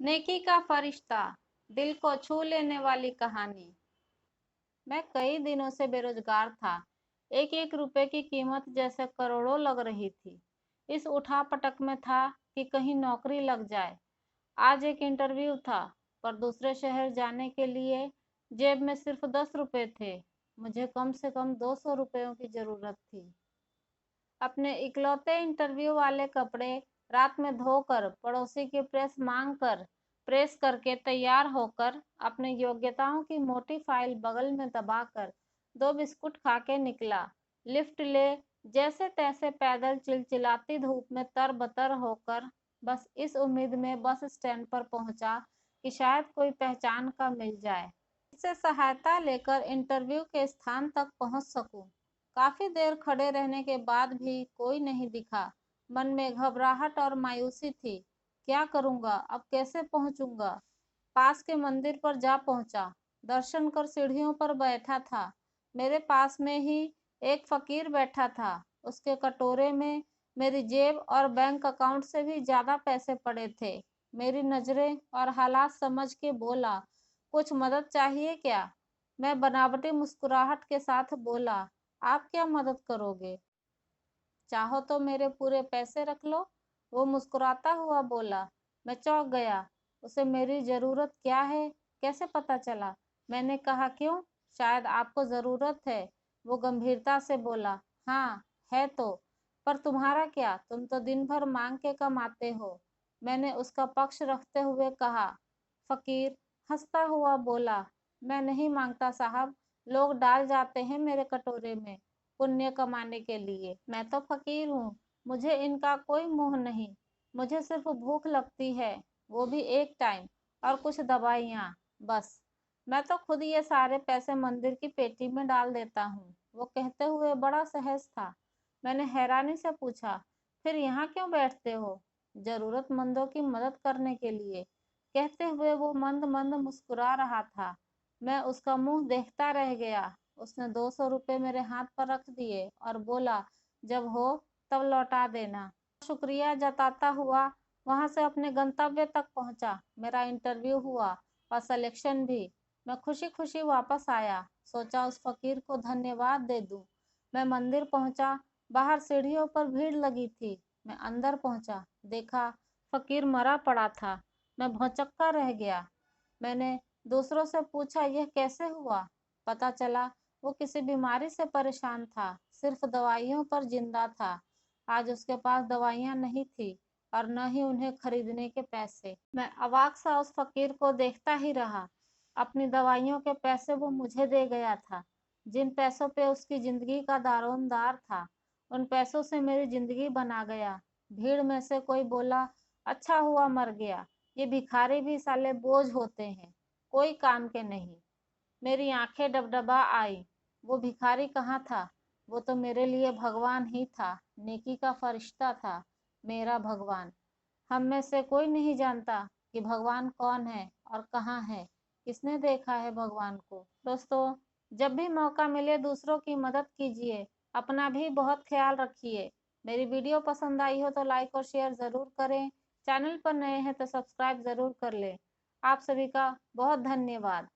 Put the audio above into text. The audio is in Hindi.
नेकी का फरिश्ता, दिल को छू लेने वाली कहानी। मैं कई दिनों से बेरोजगार था। एक एक रुपए की कीमत जैसे करोड़ों लग रही थी। इस उठापटक में था कि कहीं नौकरी लग जाए। आज एक इंटरव्यू था, पर दूसरे शहर जाने के लिए जेब में सिर्फ 10 रुपए थे। मुझे कम से कम 200 रुपयों की जरूरत थी। अपने इकलौते इंटरव्यू वाले कपड़े रात में धोकर, पड़ोसी की प्रेस करके तैयार होकर, अपने योग्यताओं की मोटी फाइल बगल में दबाकर 2 बिस्कुट खा के निकला। लिफ्ट ले, जैसे तैसे पैदल चिलचिलाती धूप में तरबतर होकर, बस इस उम्मीद में बस स्टैंड पर पहुंचा कि शायद कोई पहचान का मिल जाए, इससे सहायता लेकर इंटरव्यू के स्थान तक पहुंच सकूं। काफी देर खड़े रहने के बाद भी कोई नहीं दिखा। मन में घबराहट और मायूसी थी। क्या करूंगा, अब कैसे पहुंचूंगा? पास के मंदिर पर जा पहुंचा। दर्शन कर सीढ़ियों पर बैठा था। मेरे पास में ही एक फकीर बैठा था। उसके कटोरे में मेरी जेब और बैंक अकाउंट से भी ज्यादा पैसे पड़े थे। मेरी नजरें और हालात समझ के बोला, कुछ मदद चाहिए क्या? मैं बनावटी मुस्कुराहट के साथ बोला, आप क्या मदद करोगे? चाहो तो मेरे पूरे पैसे रख लो। वो मुस्कुराता हुआ बोला। मैं चौंक गया। उसे मेरी जरूरत क्या है कैसे पता चला? मैंने कहा, क्यों, शायद आपको जरूरत है। वो गंभीरता से बोला, हाँ है तो, पर तुम्हारा क्या, तुम तो दिन भर मांग के कमाते हो। मैंने उसका पक्ष रखते हुए कहा। फकीर हंसता हुआ बोला, मैं नहीं मांगता साहब, लोग डाल जाते हैं मेरे कटोरे में पुण्य कमाने के लिए। मैं तो फकीर हूँ, मुझे इनका कोई मोह नहीं। मुझे सिर्फ भूख लगती है, वो भी एक टाइम, और कुछ दवाइयाँ, बस। मैं तो खुद ये सारे पैसे मंदिर की पेटी में डाल देता हूँ। वो कहते हुए बड़ा सहज था। मैंने हैरानी से पूछा, फिर यहाँ क्यों बैठते हो? जरूरतमंदों की मदद करने के लिए, कहते हुए वो मंद मंद मुस्कुरा रहा था। मैं उसका मुंह देखता रह गया। उसने 200 रुपये मेरे हाथ पर रख दिए और बोला, जब हो तब लौटा देना। शुक्रिया जताता हुआ वहां से अपने गंतव्य तक पहुंचा। मेरा इंटरव्यू हुआ और सिलेक्शन भी। मैं खुशी खुशी वापस आया। सोचा उस फकीर को धन्यवाद दे दूं। मैं मंदिर पहुंचा। बाहर सीढ़ियों पर भीड़ लगी थी। मैं अंदर पहुंचा, देखा फकीर मरा पड़ा था। मैं भौचक्का रह गया। मैंने दूसरों से पूछा, यह कैसे हुआ? पता चला वो किसी बीमारी से परेशान था, सिर्फ दवाइयों पर जिंदा था। आज उसके पास दवाइयां नहीं थी और न ही उन्हें खरीदने के पैसे। मैं अवाक सा उस फकीर को देखता ही रहा। अपनी दवाइयों के पैसे वो मुझे दे गया था। जिन पैसों पे उसकी जिंदगी का दारोमदार था, उन पैसों से मेरी जिंदगी बना गया। भीड़ में से कोई बोला, अच्छा हुआ मर गया, ये भिखारी भी साले बोझ होते हैं, कोई काम के नहीं। मेरी आंखें डबडबा आई। वो भिखारी कहाँ था? वो तो मेरे लिए भगवान ही था, नेकी का फरिश्ता था, मेरा भगवान। हम में से कोई नहीं जानता कि भगवान कौन है और कहाँ है। किसने देखा है भगवान को? दोस्तों, जब भी मौका मिले दूसरों की मदद कीजिए, अपना भी बहुत ख्याल रखिए। मेरी वीडियो पसंद आई हो तो लाइक और शेयर ज़रूर करें। चैनल पर नए हैं तो सब्सक्राइब ज़रूर कर लें। आप सभी का बहुत धन्यवाद।